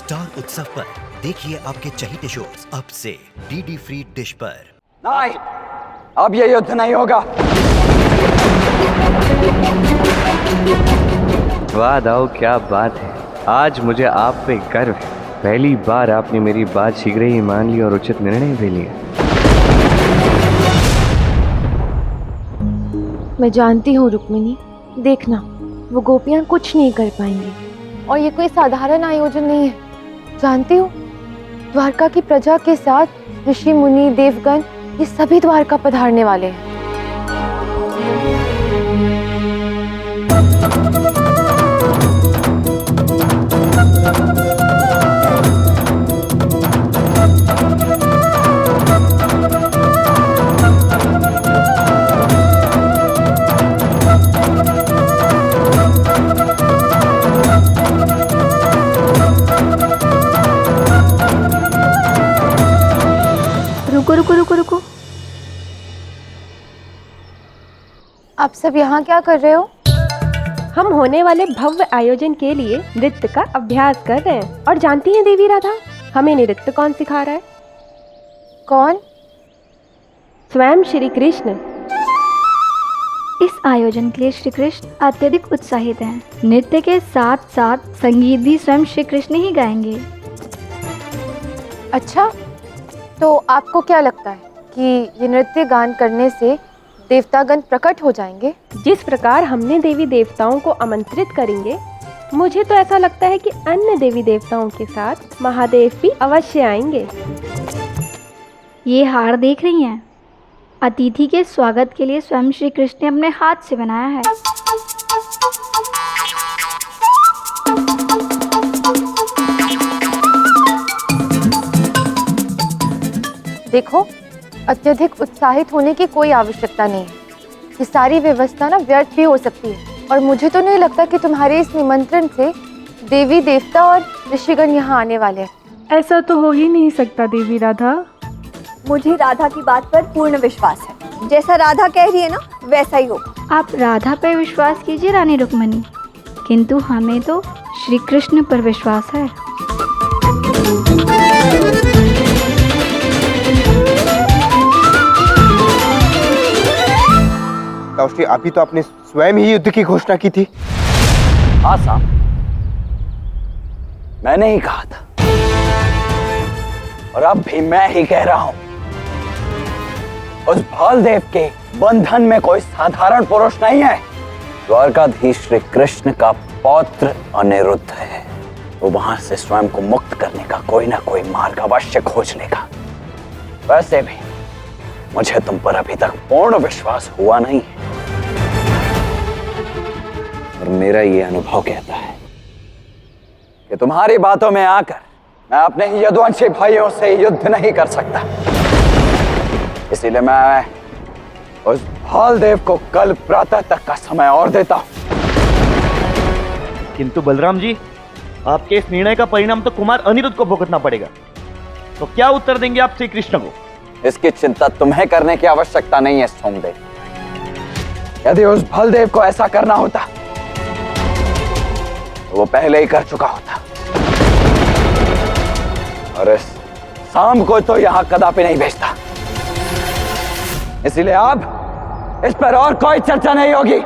Star उत्सव पर देखिए आपके चहीते शोज अब से डीडी फ्री डिश पर। नहीं, अब ये युद्ध नहीं होगा। वाह दाऊ, क्या बात है। आज मुझे आप पे गर्व है। पहली बार आपने मेरी बात शीघ्र ही मान ली और उचित निर्णय भी लिया। मैं जानती हूँ रुक्मिणी, देखना वो गोपियाँ कुछ नहीं कर पाएंगी और ये कोई साधारण आयोजन नहीं है। जानती हूँ, द्वारका की प्रजा के साथ ऋषि मुनि देवगण ये सभी द्वारका पधारने वाले हैं। रुको। आप सब यहाँ क्या कर रहे हो? हम होने वाले भव्य आयोजन के लिए नृत्य का अभ्यास कर रहे हैं। और जानती हैं देवी राधा, हमें नृत्य कौन सिखा रहा है? कौन? स्वयं श्री कृष्ण। इस आयोजन के लिए श्री कृष्ण अत्यधिक उत्साहित हैं। नृत्य के साथ साथ संगीत भी स्वयं श्री कृष्ण ही गाएंगे। अच्छा, तो आपको क्या लगता है कि ये नृत्य गान करने से देवतागण प्रकट हो जाएंगे? जिस प्रकार हमने देवी देवताओं को आमंत्रित करेंगे, मुझे तो ऐसा लगता है कि अन्य देवी देवताओं के साथ महादेव भी अवश्य आएंगे। ये हार देख रही हैं? अतिथि के स्वागत के लिए स्वयं श्री कृष्ण ने अपने हाथ से बनाया है। देखो, अत्यधिक उत्साहित होने की कोई आवश्यकता नहीं है। ये सारी व्यवस्था ना व्यर्थ भी हो सकती है और मुझे तो नहीं लगता कि तुम्हारे इस निमंत्रण से देवी देवता और ऋषिगण यहाँ आने वाले हैं। ऐसा तो हो ही नहीं सकता देवी राधा। मुझे राधा की बात पर पूर्ण विश्वास है। जैसा राधा कह रही है ना, वैसा ही होगा। आप राधा पर विश्वास कीजिए रानी रुक्मिणी, किंतु हमें तो श्री कृष्ण पर विश्वास है। ताऊश्री, अभी तो आपने स्वयं ही युद्ध की घोषणा की थी। हाँ साहब, मैंने ही कहा था और अब भी मैं ही कह रहा हूं। उस बलदेव के बंधन में कोई साधारण पुरुष नहीं है। द्वारकाधीश श्री कृष्ण का पौत्र अनिरुद्ध है। वो वहां से स्वयं को मुक्त करने का कोई ना कोई मार्ग अवश्य खोज लेगा। वैसे भी मुझे तुम पर अभी तक पूर्ण विश्वास हुआ नहीं है और मेरा ये अनुभव कहता है कि तुम्हारी बातों में आकर मैं अपने ही यदुवंशी भाइयों से युद्ध नहीं कर सकता। इसीलिए मैं उस बलदेव को कल प्रातः तक का समय और देता हूं। किंतु बलराम जी, आपके इस निर्णय का परिणाम तो कुमार अनिरुद्ध को भुगतना पड़ेगा। तो क्या उत्तर देंगे आप श्री कृष्ण को? इसकी चिंता तुम्हें करने की आवश्यकता नहीं है सोमदेव। यदि उस बलदेव को ऐसा करना होता तो वो पहले ही कर चुका होता और इस शाम को तो यहां कदापि नहीं भेजता। इसीलिए अब इस पर और कोई चर्चा नहीं होगी।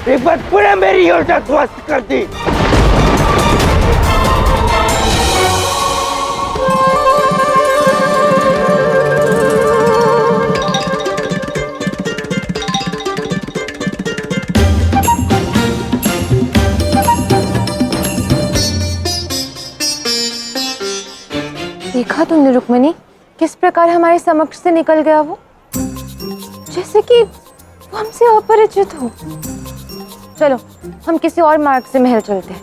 एक बार पूरा मेरी योजना ध्वस्त कर दी। देखा तुमने रुक्मिणी, किस प्रकार हमारे समक्ष से निकल गया वो, जैसे कि वो हमसे अपरिचित हो। चलो, हम किसी और मार्ग से महल चलते हैं।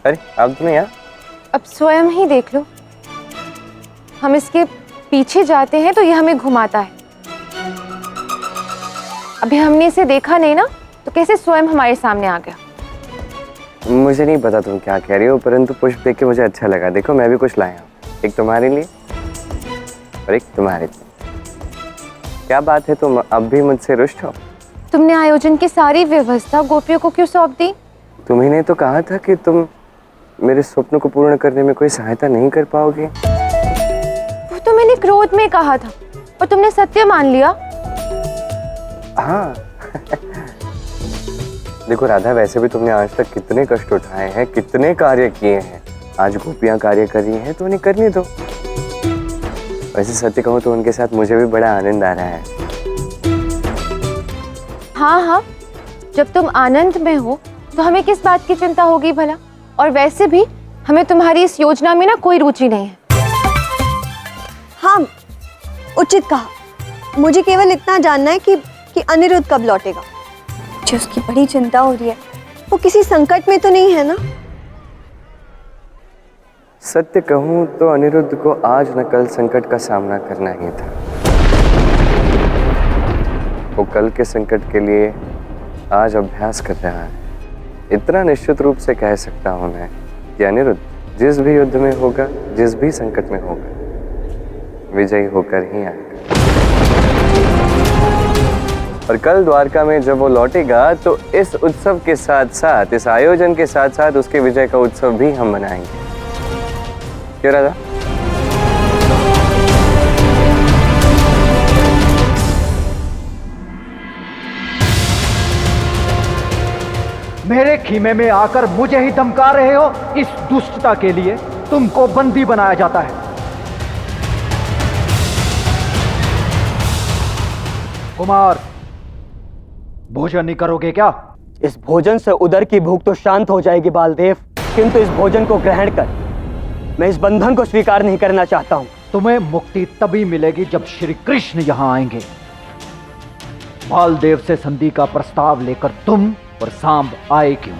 अरे आप तुम्हें यहाँ? अब स्वयं ही देख लो। हम इसके पीछे जाते हैं तो ये हमें घुमाता है। अभी हमने इसे देखा नहीं ना, तो कैसे स्वयं हमारे सामने आ गया? मुझे नहीं पता तुम क्या कह रही हो, परंतु पुष्प देख के मुझे अच्छा लगा। देखो मैं भी कुछ लाया हूँ, एक तुम्हारे लिए और एक तुम्हारे लिए। क्या बात है, तुम अब भी मुझसे रुष्ट हो? तुमने आयोजन की सारी व्यवस्था गोपियों को क्यों सौंप दी? तुम्ही ने तो कहा था कि तुम मेरे स्वप्न को पूर्ण करने में कोई सहायता नहीं कर पाओगे। वो तो मैंने क्रोध में कहा था और तुमने सत्य मान लिया। हाँ देखो राधा, वैसे भी तुमने आज तक कितने कष्ट उठाए हैं, कितने कार्य किए हैं। आज गोपियां कार्य कर रही हैं तो उन्हें करने दो। वैसे सत्य कहूँ तो उनके साथ मुझे भी बड़ा आनंद आ रहा है। हाँ हाँ, जब तुम आनंद में हो तो हमें किस बात की चिंता होगी भला? और वैसे भी हमें तुम्हारी इस योजना में ना कोई रुचि नहीं है। हाँ, उचित कहा। मुझे केवल इतना जानना है कि अनिरुद्ध कब लौटेगा। मुझे उसकी बड़ी चिंता हो रही है। वो किसी संकट में तो नहीं है ना? सत्य कहूँ तो अनिरुद्ध को आज न कल संकट का सामना करना ही था। वो कल के संकट के लिए आज अभ्यास कर रहा है। इतना निश्चित रूप से कह सकता हूँ मैं कि अनिरुद्ध जिस भी युद्ध में होगा, जिस भी संकट में होगा, विजयी होकर ही आएगा। और कल द्वारका में जब वो लौटेगा तो इस उत्सव के साथ साथ, इस आयोजन के साथ साथ उसके विजय का उत्सव भी हम मनाएंगे। क्यों राधा? मेरे खीमे में आकर मुझे ही धमका रहे हो? इस दुष्टता के लिए तुमको बंदी बनाया जाता है। कुमार, भोजन नहीं करोगे क्या? इस भोजन से उदर की भूख तो शांत हो जाएगी बालदेव, किंतु इस भोजन को ग्रहण कर मैं इस बंधन को स्वीकार नहीं करना चाहता हूं। तुम्हें मुक्ति तभी मिलेगी जब श्री कृष्ण यहां आएंगे। बालदेव से संधि का प्रस्ताव लेकर तुम और सांब आए क्यों?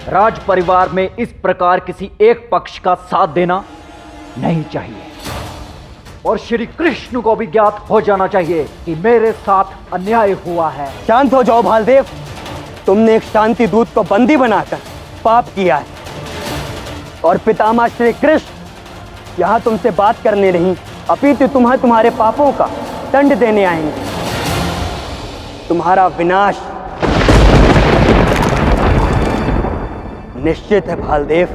राज परिवार में इस प्रकार किसी एक पक्ष का साथ देना नहीं चाहिए और श्री कृष्ण को भी ज्ञात हो जाना चाहिए कि मेरे साथ अन्याय हुआ है। शांत हो जाओ बालदेव, तुमने एक शांति दूत को बंदी बनाकर पाप किया है और पितामह श्री कृष्ण यहाँ तुमसे बात करने नहीं, अपितु तुम्हें तुम्हारे पापों का दंड देने आएंगे। तुम्हारा विनाश निश्चित है बालदेव।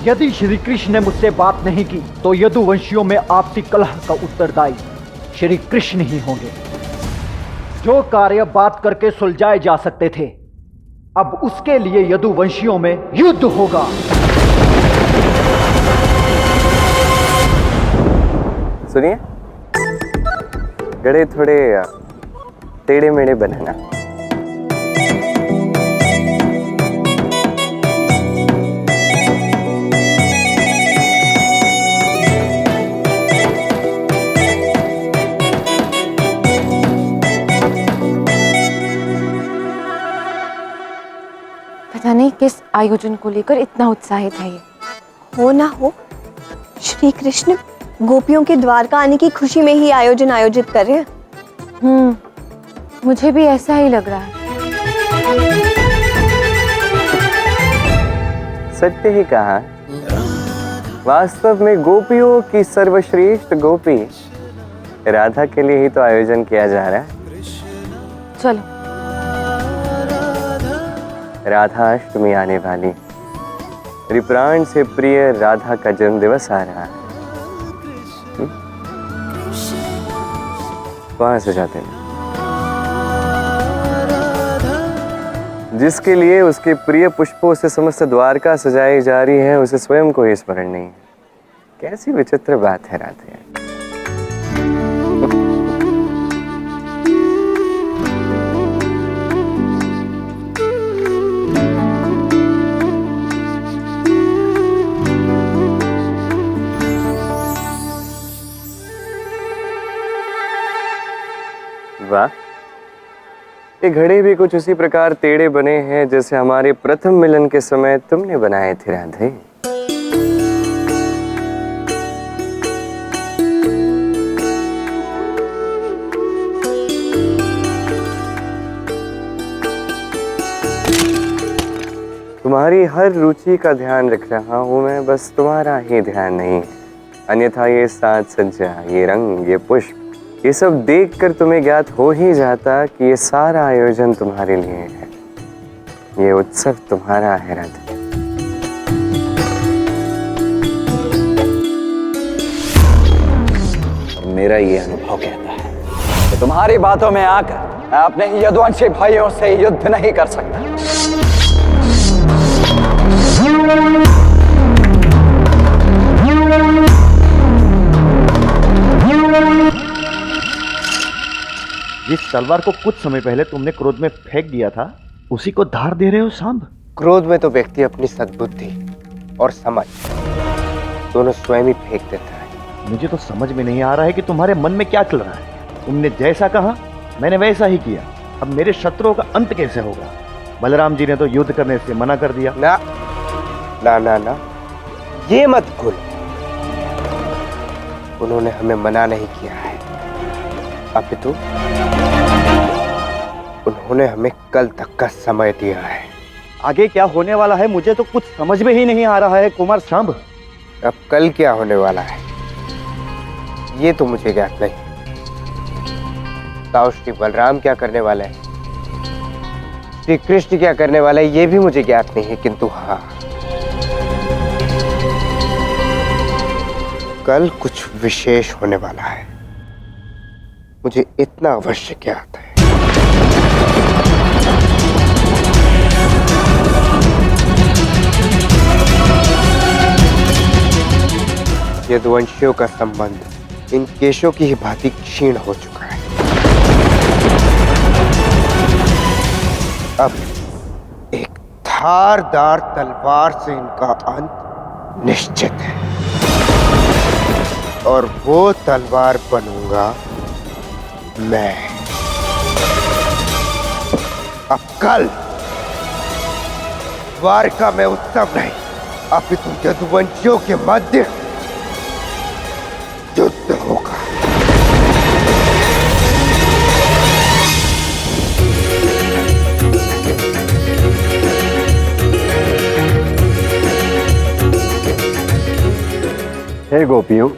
यदि श्री कृष्ण ने मुझसे बात नहीं की तो यदुवंशियों में आपसी कलह का उत्तरदायी श्री कृष्ण ही होंगे। जो कार्य बात करके सुलझाए जा सकते थे, अब उसके लिए यदुवंशियों में युद्ध होगा। सुनिए, गड़े थोड़े टेढ़े मेढ़े बनाना। पता नहीं किस आयोजन को लेकर इतना उत्साहित है ये। हो ना हो, श्री कृष्ण गोपियों के द्वारका आने की खुशी में ही आयोजन आयोजित कर रहे हैं। मुझे भी ऐसा ही लग रहा है। सत्य ही कहा। वास्तव में गोपियों की सर्वश्रेष्ठ गोपी राधा के लिए ही तो आयोजन किया जा रहा है। चलो, राधा अष्टमी आने वाली, रिप्राण से प्रिय राधा का जन्म दिवस आ रहा है। वहां से जाते हैं जिसके लिए उसके प्रिय पुष्पों से समस्त द्वारका सजाई जा रही है, उसे स्वयं को ही स्मरण नहीं है। कैसी विचित्र बात है राधे। वाह, ये घड़े भी कुछ उसी प्रकार टेढ़े बने हैं जैसे हमारे प्रथम मिलन के समय तुमने बनाए थे राधे। तुम्हारी हर रुचि का ध्यान रख रहा हूँ मैं, बस तुम्हारा ही ध्यान नहीं है। अन्यथा ये साज सज्जा, ये रंग, ये पुष्प, ये सब देखकर तुम्हें ज्ञात हो ही जाता कि ये सारा आयोजन तुम्हारे लिए है, ये उत्सव तुम्हारा है राधा। मेरा ये अनुभव कहता है कि तुम्हारी बातों में आकर मैं अपने यदुवंशी भाइयों से युद्ध नहीं कर सकता। जिस तलवार को कुछ समय पहले तुमने क्रोध में फेंक दिया था, उसी को धार दे रहे हो सांब। क्रोध में तो व्यक्ति अपनी सद्बुद्धि और समझ दोनों स्वयं ही फेंक देता है। मुझे तो समझ में नहीं आ रहा है कि तुम्हारे मन में क्या चल रहा है। तुमने जैसा कहा मैंने वैसा ही किया। अब मेरे शत्रुओं का अंत कैसे होगा? बलराम जी ने तो युद्ध करने से मना कर दिया। ना ना ना ना, ये मत भूल, उन्होंने हमें मना नहीं किया है, अपितु उन्होंने हमें कल तक का समय दिया है। आगे क्या होने वाला है मुझे तो कुछ समझ में ही नहीं आ रहा है कुमार सांब। अब कल क्या होने वाला है ये तो मुझे ज्ञात नहीं। ताऊ श्री बलराम क्या करने वाले हैं, श्री कृष्ण क्या करने वाले हैं, ये भी मुझे ज्ञात नहीं है। किंतु हाँ, कल कुछ विशेष होने वाला है, मुझे इतना अवश्य ज्ञात है। यदुवंशियों का संबंध इन केशों की ही भांति क्षीण हो चुका है। अब एक धारदार तलवार से इनका अंत निश्चित है, और वो तलवार बनूंगा मैं। अब कल द्वारका में उत्सव नहीं, अपितु यदुवंशियों के मध्य युद्ध होगा। हे गोपियों,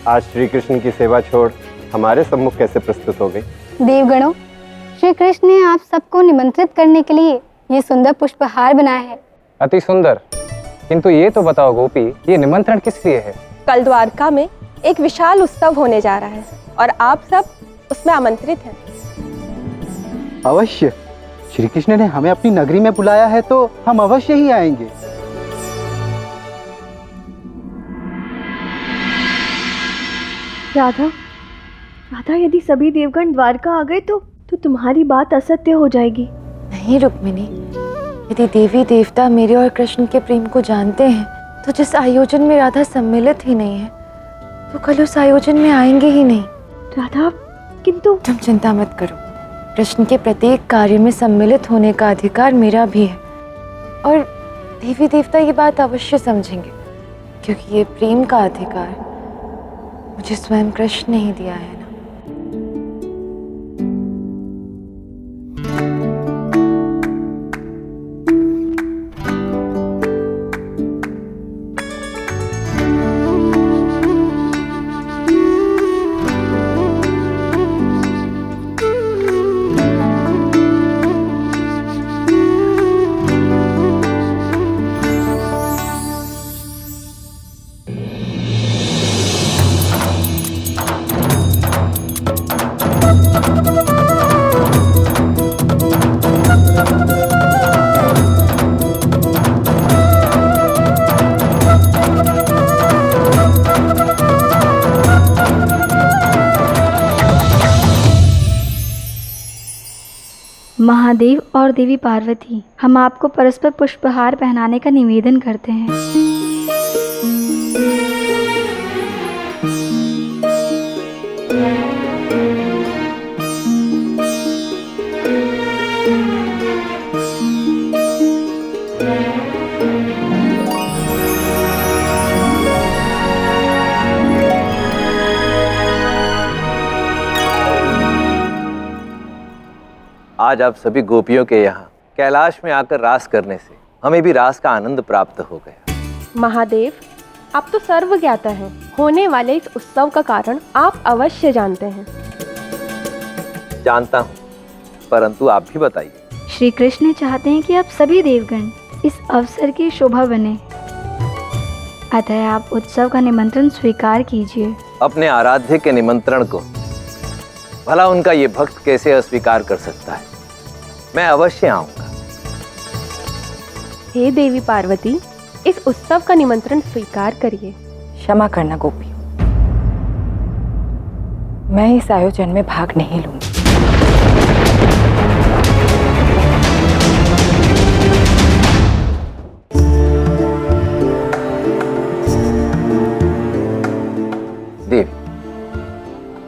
आज श्री कृष्ण की सेवा छोड़ हमारे सम्मुख कैसे प्रस्तुत हो गई? देवगणों, श्री कृष्ण ने आप सबको निमंत्रित करने के लिए ये सुंदर पुष्पहार बनाया है। अति सुंदर, किंतु ये तो बताओ गोपी, ये निमंत्रण किस लिए है? कल द्वारका में एक विशाल उत्सव होने जा रहा है और आप सब उसमें आमंत्रित हैं। अवश्य, श्री कृष्ण ने हमें अपनी नगरी में बुलाया है तो हम अवश्य ही आएंगे। राधा, राधा, यदि सभी देवगण द्वारका आ गए तो तुम्हारी बात असत्य हो जाएगी। नहीं रुक्मिणी, यदि देवी देवता मेरे और कृष्ण के प्रेम को जानते हैं तो जिस आयोजन में राधा सम्मिलित ही नहीं है तो कल उस आयोजन में आएंगे ही नहीं। राधा, किंतु तुम चिंता मत करो, कृष्ण के प्रत्येक कार्य में सम्मिलित होने का अधिकार मेरा भी है और देवी देवता ये बात अवश्य समझेंगे, क्योंकि ये प्रेम का अधिकार मुझे स्वयं कृष्ण ने ही दिया है ना। महादेव और देवी पार्वती, हम आपको परस्पर पुष्पहार पहनाने का निवेदन करते हैं। आज आप सभी गोपियों के यहाँ कैलाश में आकर रास करने से हमें भी रास का आनंद प्राप्त हो गया। महादेव, आप तो सर्वज्ञाता हैं। होने वाले इस उत्सव का कारण आप अवश्य जानते हैं। जानता हूँ, परंतु आप भी बताइए। श्री कृष्ण चाहते हैं कि आप सभी देवगण इस अवसर की शोभा बने, अतः आप उत्सव का निमंत्रण स्वीकार कीजिए। अपने आराध्य के निमंत्रण को भला उनका ये भक्त कैसे अस्वीकार कर सकता है? मैं अवश्य आऊंगा। हे देवी पार्वती, इस उत्सव का निमंत्रण स्वीकार करिए। क्षमा करना गोपी, मैं इस आयोजन में भाग नहीं लूंगी। देवी,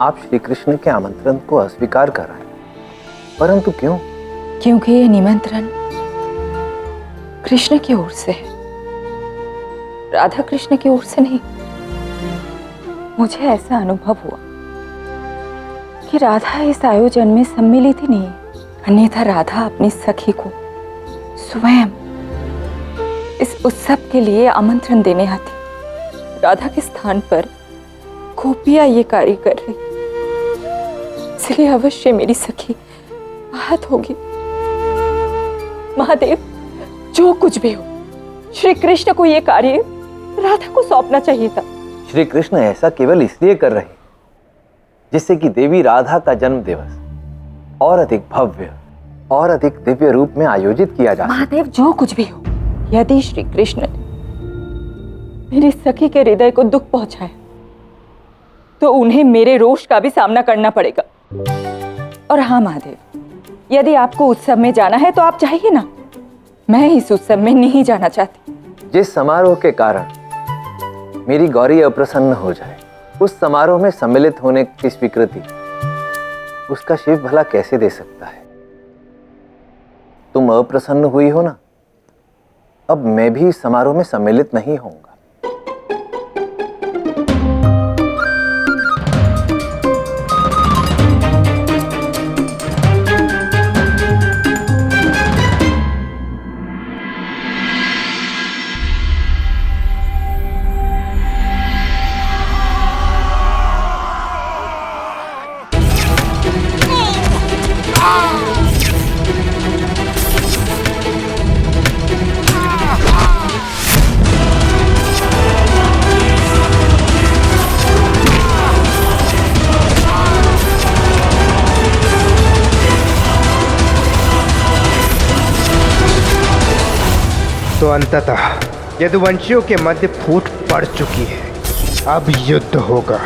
आप श्री कृष्ण के आमंत्रण को अस्वीकार कर रहे हैं, परंतु क्यों? क्योंकि ये निमंत्रण कृष्ण की ओर से है, राधा कृष्ण की ओर से नहीं। मुझे ऐसा अनुभव हुआ कि राधा इस आयोजन में सम्मिलित ही नहीं, अन्यथा राधा अपनी सखी को स्वयं इस उत्सव के लिए आमंत्रण देने आती। राधा के स्थान पर गोपियां ये कार्य कर रही, इसलिए अवश्य मेरी सखी आहत होगी। महादेव, जो कुछ भी हो, श्री कृष्ण को ये कार्य राधा को सौंपना चाहिए था। श्री कृष्ण ऐसा केवल इसलिए कर रहे जिससे कि देवी राधा का जन्म दिवस और अधिक भव्य और अधिक दिव्य रूप में आयोजित किया जा सके। महादेव, जो कुछ भी हो, यदि श्री कृष्ण ने मेरी सखी के हृदय को दुख पहुंचाया तो उन्हें मेरे रोष का भी सामना करना पड़ेगा। और हाँ महादेव, यदि आपको उत्सव में जाना है तो आप जाइए ना, मैं इस उत्सव में नहीं जाना चाहती। जिस समारोह के कारण मेरी गौरी अप्रसन्न हो जाए, उस समारोह में सम्मिलित होने की स्वीकृति उसका शिव भला कैसे दे सकता है? तुम अप्रसन्न हुई हो ना, अब मैं भी इस समारोह में सम्मिलित नहीं होऊंगा। तो अंततः यदुवंशियों के मध्य फूट पड़ चुकी है। अब युद्ध होगा,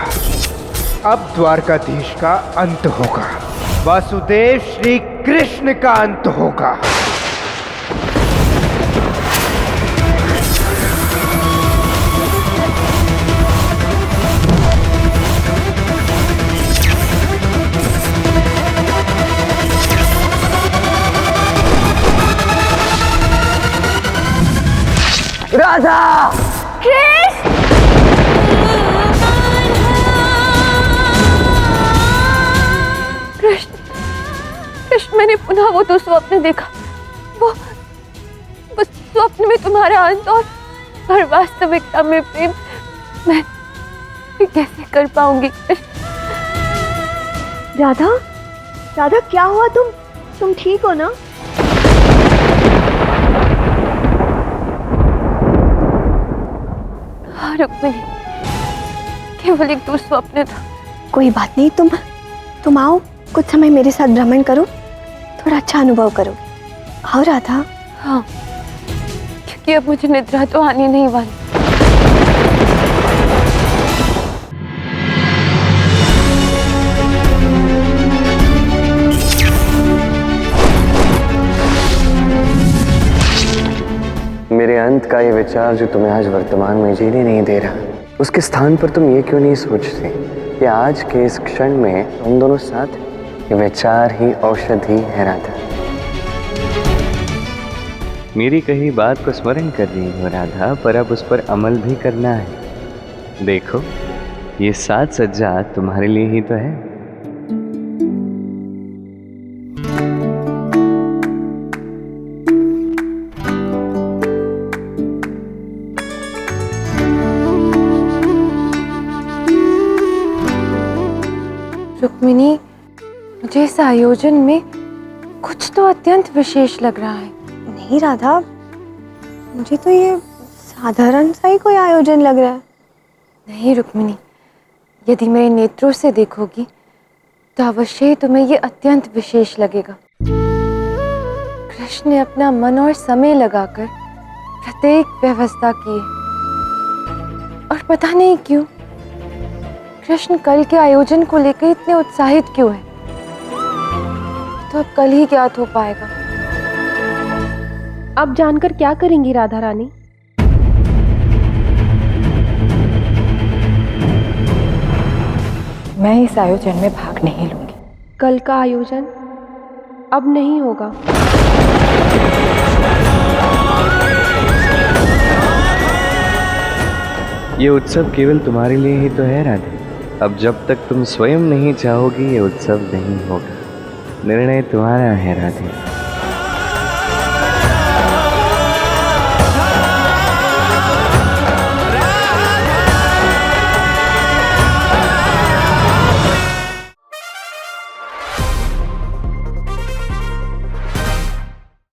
अब द्वारकाधीश का अंत होगा, वासुदेव श्री कृष्ण का अंत होगा। राधा! कृष्ण, मैंने पुनः वो तो स्वप्न देखा। वो स्वप्न में तुम्हारा अंत और वास्तविकता में प्रेम मैं कैसे कर पाऊंगी? राधा, राधा क्या हुआ? तुम ठीक हो ना? रुक्मिणी, केवल एक दुस्वप्न था। कोई बात नहीं, तुम आओ, कुछ समय मेरे साथ भ्रमण करो, थोड़ा अच्छा अनुभव करो। आओ राधा। हाँ, क्योंकि अब मुझे निद्रा तो आने नहीं वाली। मेरे अंत का ये विचार जो तुम्हें आज वर्तमान में जीने नहीं दे रहा, उसके स्थान पर तुम ये क्यों नहीं सोचते कि आज के इस क्षण में तुम दोनों साथ, ये विचार ही औषधि है राधा। मेरी कही बात को स्मरण कर रही हो राधा, पर अब उस पर अमल भी करना है। देखो, ये साज सज्जा तुम्हारे लिए ही तो है। रुक्मिणी, मुझे इस आयोजन में कुछ तो अत्यंत विशेष लग रहा है। नहीं राधा, मुझे तो ये साधारण सा ही कोई आयोजन लग रहा है। नहीं रुक्मिणी, यदि मेरे नेत्रों से देखोगी तो अवश्य ही तुम्हें ये अत्यंत विशेष लगेगा। कृष्ण ने अपना मन और समय लगाकर प्रत्येक व्यवस्था की है, और पता नहीं क्यों कृष्ण कल के आयोजन को लेकर इतने उत्साहित क्यों है। तो अब कल ही ज्ञात हो पाएगा। अब जानकर क्या करेंगी राधा रानी? मैं इस आयोजन में भाग नहीं लूंगी। कल का आयोजन अब नहीं होगा। ये उत्सव केवल तुम्हारे लिए ही तो है राधे। अब जब तक तुम स्वयं नहीं चाहोगी ये उत्सव नहीं होगा। निर्णय तुम्हारा है राधे।